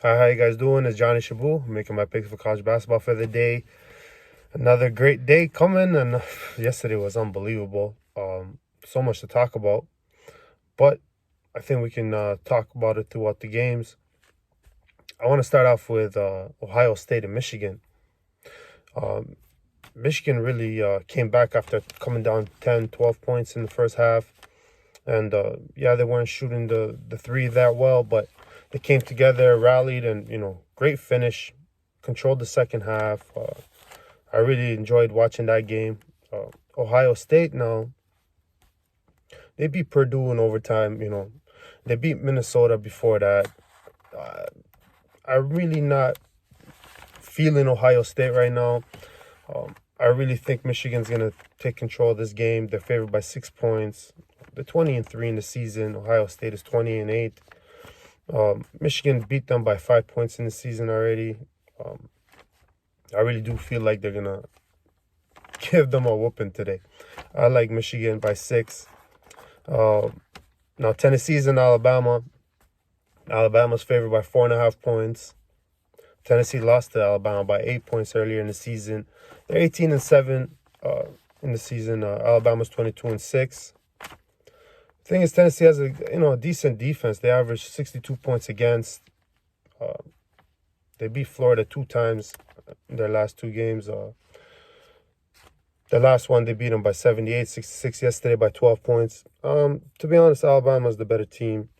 Hi, how you guys doing? It's Johnny Shaboo, making my picks for college basketball for the day. Another great day coming, and yesterday was unbelievable. So much to talk about, but I think we can talk about it throughout the games. I want to start off with Ohio State and Michigan. Um, Michigan really came back after coming down 10, 12 points in the first half. And yeah, they weren't shooting the three that well, but they came together, rallied, and great finish. Controlled the second half. I really enjoyed watching that game. Ohio State now, they beat Purdue in overtime. They beat Minnesota before that. Uh, I'm really not feeling Ohio State right now. I really think Michigan's gonna take control of this game. They're favored by 6 points. They're 20-3 in the season. Ohio State is 20-8. Michigan beat them by 5 points in the season already. I really do feel like they're gonna give them a whooping today. I like Michigan by 6. Now Tennessee's in Alabama. Alabama's favored by 4.5 points. Tennessee lost to Alabama by 8 points earlier in the season. They're 18-7 in the season. Alabama's 22-6. The thing is, Tennessee has a decent defense. They average 62 points against. They beat Florida 2 times in their last 2 games. The last one, they beat them by 78-66 yesterday by 12 points. To be honest, Alabama's the better team.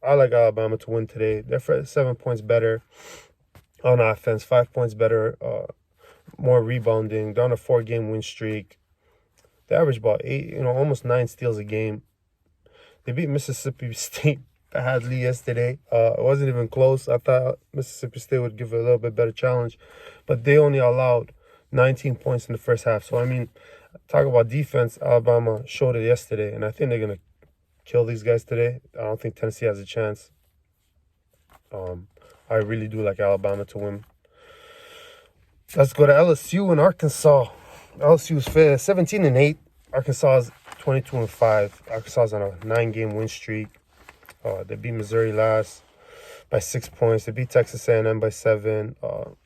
I like Alabama to win today. They're 7 points better on offense, 5 points better, more rebounding. They're on a 4-game win streak. They average about 8, almost 9 steals a game. They beat Mississippi State badly yesterday. It wasn't even close. I thought Mississippi State would give it a little bit better challenge, but they only allowed 19 points in the first half. So, talk about defense. Alabama showed it yesterday, and I think they're going to kill these guys today. I don't think Tennessee has a chance. I really do like Alabama to win. Let's go to LSU and Arkansas. LSU is 17-8. Arkansas is 22-5. Arkansas is on a 9-game win streak. They beat Missouri last by 6 points. They beat Texas A&M by 7. To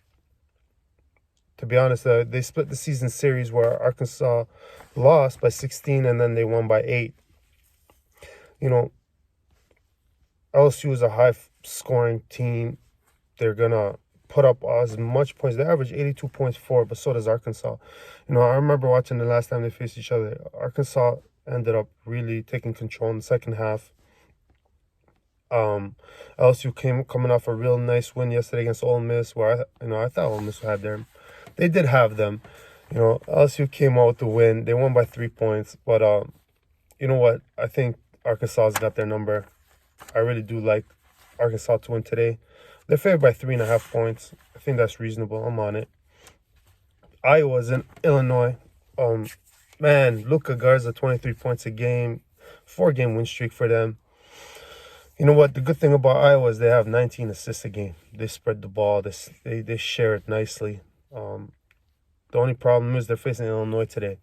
be honest, they split the season series where Arkansas lost by 16 and then they won by 8. LSU is a high-scoring team. They're going to put up as much points. They average 82 points for, but so does Arkansas. I remember watching the last time they faced each other. Arkansas ended up really taking control in the second half. LSU coming off a real nice win yesterday against Ole Miss, where I thought Ole Miss had them. They did have them. LSU came out with the win. They won by 3 points. But you know what? I think Arkansas's got their number. I really do like Arkansas to win today. They're favored by 3.5 points. I think that's reasonable. I'm on it. Iowa's in Illinois. Luka Garza, 23 points a game. 4-game win streak for them. You know what? The good thing about Iowa is they have 19 assists a game. They spread the ball. They share it nicely. The only problem is they're facing Illinois today.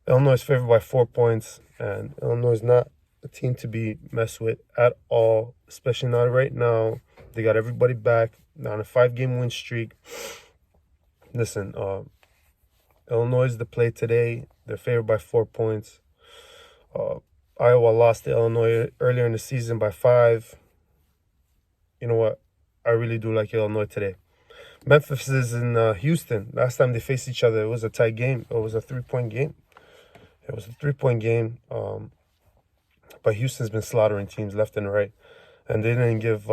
Illinois is favored by 4 points, and Illinois is not a team to be messed with at all, especially not right now. They got everybody back. They're on a 5-game win streak. Listen, Illinois is the play today. They're favored by 4 points. Iowa lost to Illinois earlier in the season by 5. You know what? I really do like Illinois today. Memphis is in Houston. Last time they faced each other, it was a tight game. It was a 3-point game. But Houston's been slaughtering teams left and right. And they didn't give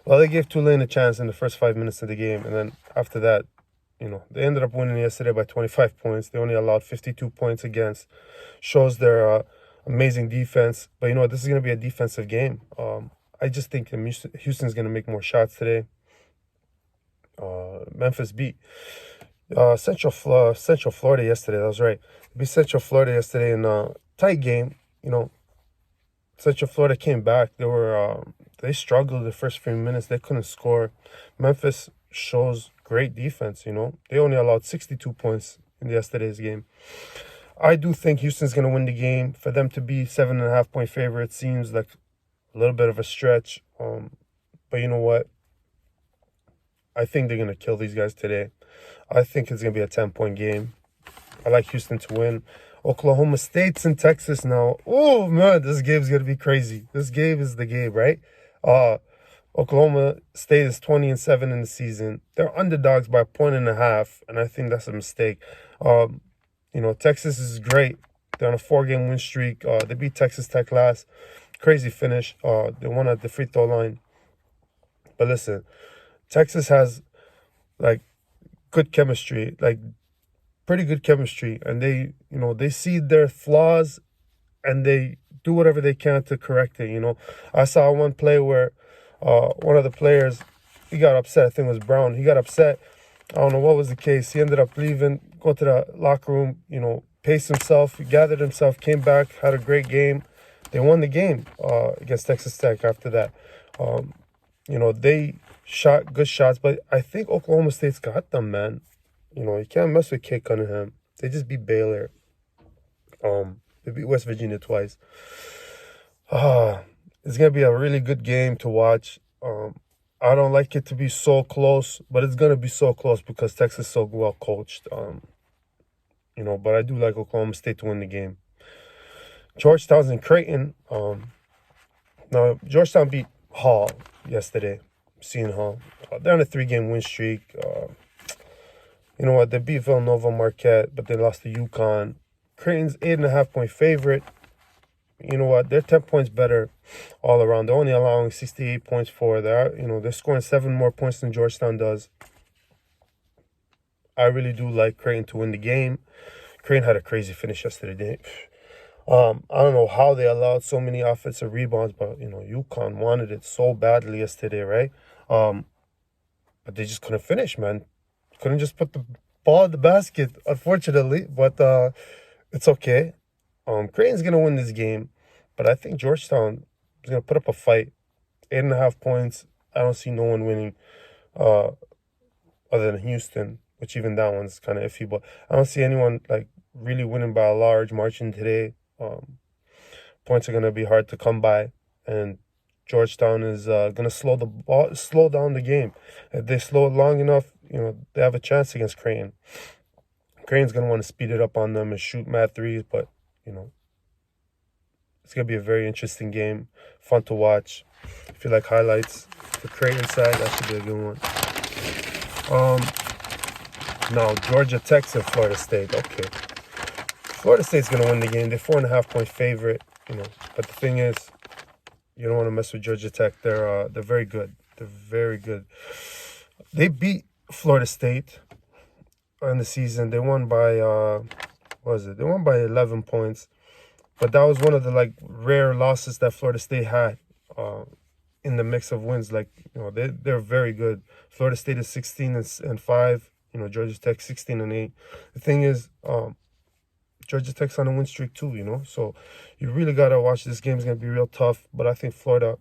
they gave Tulane a chance in the first 5 minutes of the game. And then after that, they ended up winning yesterday by 25 points. They only allowed 52 points against. Shows their amazing defense. But this is going to be a defensive game. I just think Houston's going to make more shots today. Memphis beat Central Florida yesterday. That was right. They beat Central Florida yesterday in a tight game. Central Florida came back. They struggled the first few minutes. They couldn't score. Memphis shows great defense. They only allowed 62 points in yesterday's game. I do think Houston's going to win the game. For them to be 7.5-point favorite seems like a little bit of a stretch. But you know what? I think they're going to kill these guys today. I think it's going to be a 10-point game. I like Houston to win. Oklahoma State's in Texas now. Oh, man, this game's going to be crazy. This game is the game, right? Oklahoma State is 20-7 in the season. They're underdogs by 1.5, and I think that's a mistake. Texas is great. They're on a 4-game win streak. They beat Texas Tech last. Crazy finish. They won at the free throw line. But listen, Texas has, good chemistry, pretty good chemistry. And they see their flaws and they do whatever they can to correct it, I saw one play where one of the players, he got upset. I think it was Brown. He got upset. I don't know what was the case. He ended up leaving, go to the locker room, paced himself, gathered himself, came back, had a great game. They won the game against Texas Tech after that. They shot good shots, but I think Oklahoma State's got them, man. You can't mess with Kate Cunningham. They just beat Baylor. They beat West Virginia twice. It's going to be a really good game to watch. I don't like it to be so close, but it's going to be so close because Texas is so well coached. But I do like Oklahoma State to win the game. Georgetown's in Creighton. Now, Georgetown beat Hall yesterday. Seton Hall. They're on a 3-game win streak. They beat Villanova Marquette, but they lost to UConn. Creighton's 8.5-point favorite. They're 10 points better all around. They're only allowing 68 points for that. They're scoring 7 more points than Georgetown does. I really do like Creighton to win the game. Creighton had a crazy finish yesterday. I don't know how they allowed so many offensive rebounds, but, UConn wanted it so badly yesterday, right? But they just couldn't finish, man. Couldn't just put the ball in the basket, unfortunately. But it's okay. Creighton's going to win this game, but I think Georgetown is going to put up a fight. 8.5 points. I don't see no one winning other than Houston, which even that one's kind of iffy. But I don't see anyone, really winning by a large margin today. Points are going to be hard to come by, and Georgetown is going to slow down the game. If they slow it long enough, they have a chance against Creighton. Creighton's going to want to speed it up on them and shoot mad threes, but it's going to be a very interesting game, fun to watch. If you like highlights for Creighton side, that should be a good one. Now, Georgia Tech and Florida State. Okay. Florida State's going to win the game. They're 4.5-point favorite, But the thing is, you don't want to mess with Georgia Tech. They're very good. They're very good. They beat Florida State in the season. They won by, They won by 11 points. But that was one of the, rare losses that Florida State had in the mix of wins. They're very good. Florida State is 16-5. Georgia Tech 16-8. The thing is, Georgia Tech's on a win streak too, So you really got to watch this game. It's going to be real tough. But I think Florida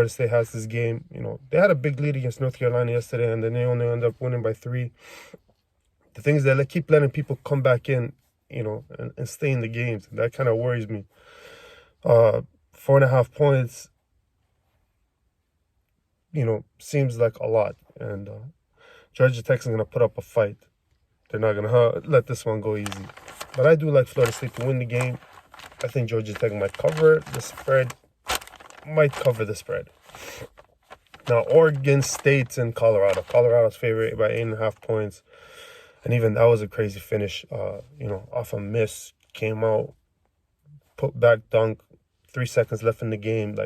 State has this game. They had a big lead against North Carolina yesterday, and then they only end up winning by 3. The thing is that they keep letting people come back in, and stay in the games. That kind of worries me. 4.5 points, seems like a lot. And Georgia Tech's going to put up a fight. They're not going to let this one go easy. But I do like Florida State to win the game. I think Georgia Tech might cover the spread. Now, Oregon State's in Colorado. Colorado's favorite by 8.5 points. And even that was a crazy finish, off a miss. Came out, put back dunk, 3 seconds left in the game.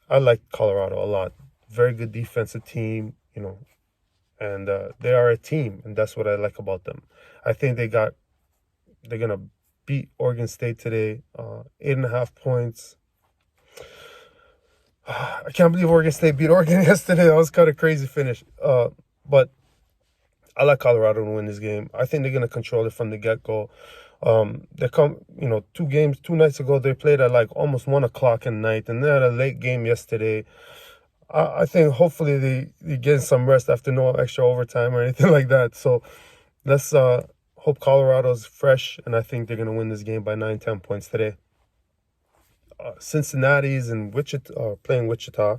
I like Colorado a lot. Very good defensive team, and they are a team, and that's what I like about them. I think they're going to beat Oregon State today, 8.5 points. I can't believe Oregon State beat Oregon yesterday. That was kind of crazy finish. But I like Colorado to win this game. I think they're going to control it from the get-go. They come, 2 nights ago, they played at almost 1 o'clock at night, and they had a late game yesterday. I think hopefully they get some rest after no extra overtime or anything like that. So let's hope Colorado's fresh, and I think they're going to win this game by 9-10 points today. Cincinnati's in Wichita, playing Wichita.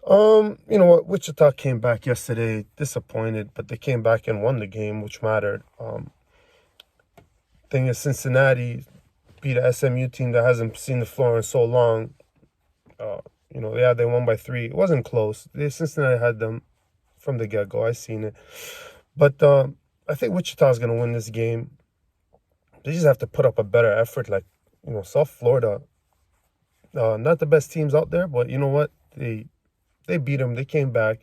You know what? Wichita came back yesterday disappointed, but they came back and won the game, which mattered. Thing is, Cincinnati beat a SMU team that hasn't seen the floor in so long. Yeah, they won by 3. It wasn't close. Cincinnati had them from the get-go. I seen it. But I think Wichita's going to win this game. They just have to put up a better effort. Like, South Florida, not the best teams out there, but you know what? They beat them. They came back.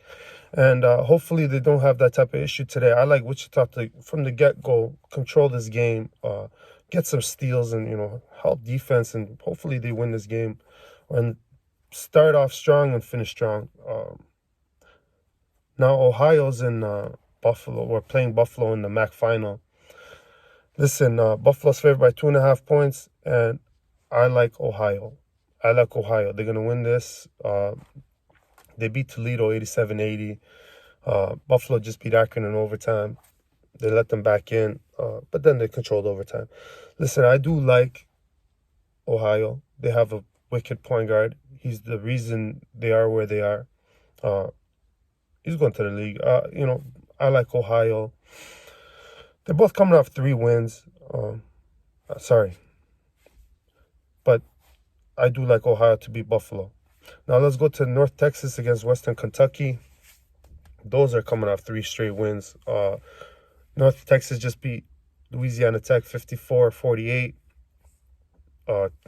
And hopefully they don't have that type of issue today. I like Wichita to, from the get-go, control this game, get some steals and, help defense. And hopefully they win this game and start off strong and finish strong. Now Ohio's in Buffalo. We're playing Buffalo in the MAC final. Listen, Buffalo's favored by 2.5 points, and I like Ohio. They're going to win this. They beat Toledo 87-80. Buffalo just beat Akron in overtime. They let them back in, but then they controlled overtime. Listen, I do like Ohio. They have a wicked point guard. He's the reason they are where they are. He's going to the league. I like Ohio. They're both coming off 3 wins. But I do like Ohio to beat Buffalo. Now let's go to North Texas against Western Kentucky. Those are coming off 3 straight wins. North Texas just beat Louisiana Tech 54-48.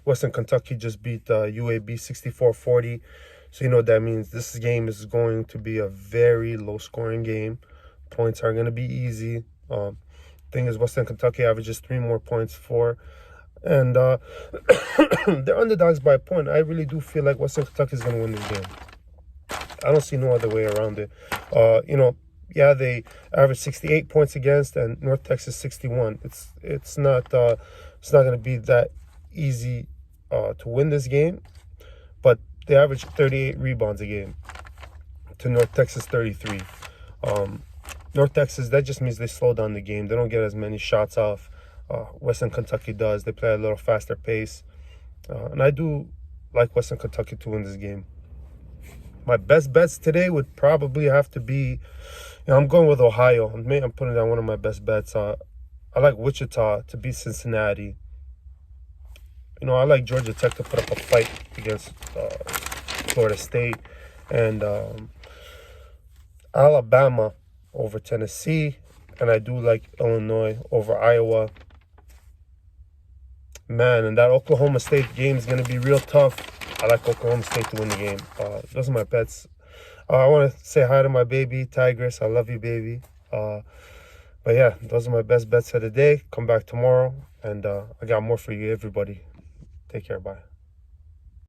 Western Kentucky just beat UAB 64-40. So you know what that means. This game is going to be a very low-scoring game. Points are going to be easy. Thing is, Western Kentucky averages 3 more points, 4. And they're underdogs by a point. I really do feel like Western Kentucky is going to win this game. I don't see no other way around it. They average 68 points against, and North Texas 61. It's not going to be that easy to win this game, but they average 38 rebounds a game to North Texas 33. North Texas, that just means they slow down the game. They don't get as many shots off. Western Kentucky does. They play a little faster pace. And I do like Western Kentucky to win this game. My best bets today would probably have to be, I'm going with Ohio. I'm putting down one of my best bets. I like Wichita to beat Cincinnati. I like Georgia Tech to put up a fight against Florida State. And Alabama over Tennessee. And I do like Illinois over Iowa. Man, and that Oklahoma State game is going to be real tough. I like Oklahoma State to win the game. Those are my bets. I want to say hi to my baby, Tigress. I love you, baby. But yeah, those are my best bets for the day. Come back tomorrow, and I got more for you, everybody. Take care. Bye.